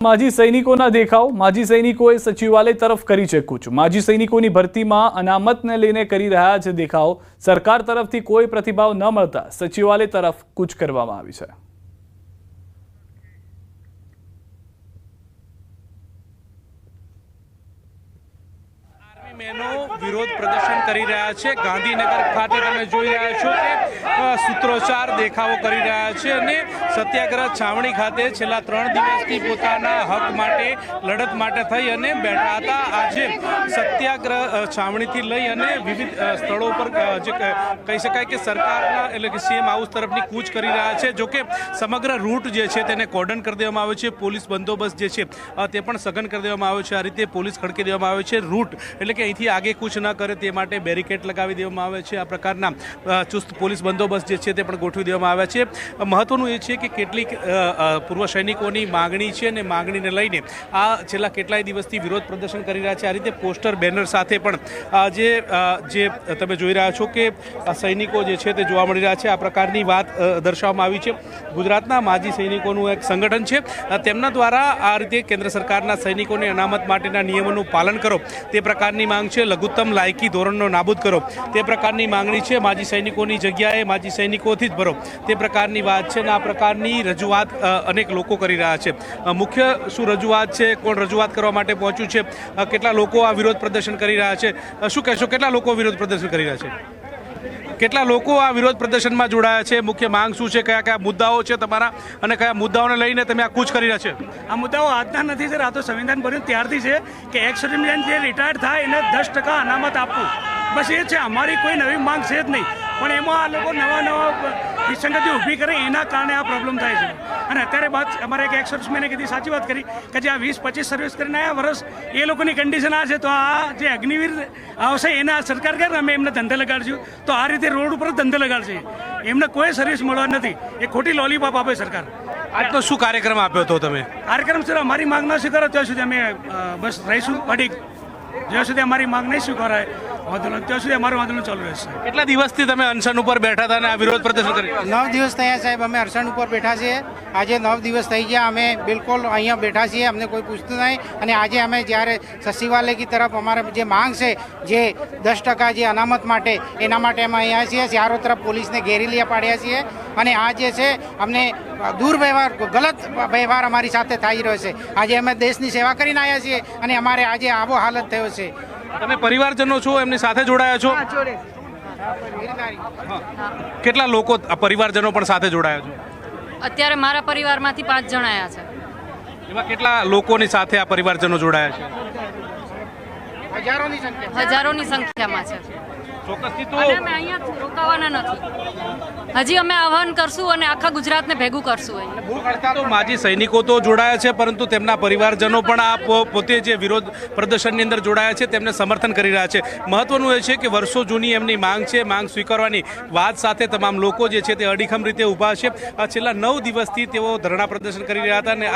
માજી સૈનિકોના દેખાવ માજી સૈનિકોએ સચિવાલય તરફ કરી છે કૂચ। માજી સૈનિકોની ભરતીમાં અનામતને લઈને કરી રહ્યા છે દેખાવ। સરકાર તરફથી કોઈ પ્રતિભાવ ન મળતા સચિવાલય તરફ કૂચ કરવામાં આવી છે। विरोध प्रदर्शन करी रहा छे। गांधीनगर खाते तमे जोई रह्या छो के सूत्रोच्चार देखावो करी रह्या छे अने सत्याग्रह छावणी खाते छेल्ला 3 दिवसथी पोताना हक माटे लड़त माटे थई अने बैठा हता। आजे सत्याग्रह छावणीथी लई अने विविध स्थळो पर जे कही शकाय के सरकारना એટલે કે सीएम हाउस तरफनी कूच करी रह्या छे। जो के समग्र रूट जे छे तेने कोर्डन कर देवामां आव्यो छे। पोलीस बंदोबस्त जे छे ते पण सघन कर देवामां आव्यो छे। आ रीते पोलीस खड़की देवामां आव्यो छे। रूट એટલે કે અહીંથી आगे कूच न करे ते माटे बेरिकेड लगावी देवामां आवे छे। आ प्रकारना चुस्त पोलीस बंदोबस्त जे छे ते पण गोठवी देवामां आव्या छे। महत्वनुं ए छे के केटलीक पूर्व सैनिकोनी मागणी छे ने मागणीने लईने आ छेल्ला केटलाय दिवसथी विरोध प्रदर्शन करी रह्या छे। आ रीते पोस्टर बेनर साथे पण जे તમે જોઈ રહ્યા છો કે સૈનિકો જે છે તે જોવા મળી રહ્યા છે। આ પ્રકારની વાત દર્શાવવામાં આવી છે। ગુજરાતના માજી સૈનિકોનું એક સંગઠન છે, તેમના દ્વારા આ રીતે કેન્દ્ર સરકારના સૈનિકોને અનામત માટેના નિયમોનું પાલન કરો તે પ્રકારની માંગ છે। લઘુત્તમ લાયકી ધોરણનો નાબૂદ કરો તે પ્રકારની માંગણી છે। માજી સૈનિકોની જગ્યાએ માજી સૈનિકોથી જ ભરો તે પ્રકારની વાત છે। અને આ પ્રકારની રજૂઆત અનેક લોકો કરી રહ્યા છે। મુખ્ય શું રજૂઆત છે, કોણ રજૂઆત કરવા માટે પહોંચ્યું છે, કેટલા લોકો આ વિરોધ પ્રદર્શન કરી રહ્યા છે, શું કહેશો? કેટલા લોકો વિરોધ પ્રદર્શન કરી રહ્યા છે? કેટલા લોકો આ વિરોધ પ્રદર્શનમાં જોડાયા છે? મુખ્ય માંગ શું છે? કયા કયા મુદ્દાઓ છે તમારા અને કયા મુદ્દાઓને લઈને તમે આ કૂચ કરી રહ્યા છે? આ મુદ્દાઓ આજના નથી સર, આ તો સંવિધાન બન્યું ત્યારથી છે કે એક્સ સર્વિસમેન જે રિટાયર્ડ થાય એને 10% અનામત આપવું, બસ એ છે। અમારી કોઈ નવી માંગ છે જ નહીં, પણ એમાં આ લોકો નવા વિસંગતિ ઊભી કરે એના કારણે આ પ્રોબ્લેમ થાય છે। અને અત્યારે બાદ અમારે એક એક્સ સર્વિસમેને કીધી, સાચી વાત કરી કે જે આ 20-25 સર્વિસ કરીને આવ્યા વર્ષ એ લોકોની કન્ડિશન આ છે, તો આ જે અગ્નિવીર આવશે એને આ સરકાર કરે અમે એમને ધંધે લગાડશું, તો આ રીતે રોડ ઉપર ધંધે લગાડશે, એમને કોઈ સર્વિસ મળવા નથી, એ ખોટી લોલીપોપ આપે સરકાર। આજનો શું કાર્યક્રમ આપ્યો હતો તમે? કાર્યક્રમ સર અમારી માંગ ન સ્વીકારો ત્યાં સુધી અમે બસ રહીશું અડીક, જ્યાં સુધી અમારી માંગ નહીં સ્વીકારાય ત્યાં સુધી અમારું આંદોલન ચાલુ રહેશે। કેટલા દિવસથી તમે અનશન ઉપર બેઠા હતા અને આ વિરોધ પ્રદર્શન કરી? 9 દિવસ થયા સાહેબ, અમે અનશન ઉપર બેઠા છીએ। આજે 9 દિવસ થઈ ગયા, અમે બિલકુલ અહીંયા બેઠા છીએ, અમને કોઈ પૂછતું નહીં। અને આજે અમે જ્યારે સચિવાલય કી તરફ અમારે જે માંગ છે જે 10% જે અનામત માટે એના માટે અમે અહીંયા છીએ। ચારો તરફ પોલીસને ઘેરી પાડ્યા છીએ અને આ જે છે અમને દુર્વ્યવહાર, ગલત વ્યવહાર અમારી સાથે થઈ રહ્યો છે। આજે અમે દેશની સેવા કરીને આવ્યા છીએ અને અમારે આજે આવો હાલત થયો છે। તમે પરિવારજનો છો, એમની સાથે જોડાયા છો? કેટલા લોકો પરિવારજનો પણ સાથે જોડાયા છો? અત્યારે મારા પરિવારમાંથી 5 જણ આવ્યા છે। એમાં કેટલા લોકોની સાથે આ પરિવારજનો જોડાયા છે? હજારોની સંખ્યામાં છે। ચોક્કસથી તો અમે અહીંયા રોકાવાના નથી, હજી અમે આહવાન કરશું અને આખા ગુજરાતને ભેગું કરશું। તો માજી સૈનિકો તો જોડાયા છે, પરંતુ તેમના પરિવારજનો પણ આ પોતે જે વિરોધ પ્રદર્શનની અંદર જોડાયા છે તેમને સમર્થન કરી રહ્યા છે। મહત્વનું એ છે કે વર્ષો જૂની એમની માંગ છે, માંગ સ્વીકારવાની વાત સાથે તમામ લોકો જે છે તે અડીખમ રીતે ઊભા છે। છેલ્લા 9 દિવસથી તેઓ ધરણા પ્રદર્શન કરી રહ્યા હતા અને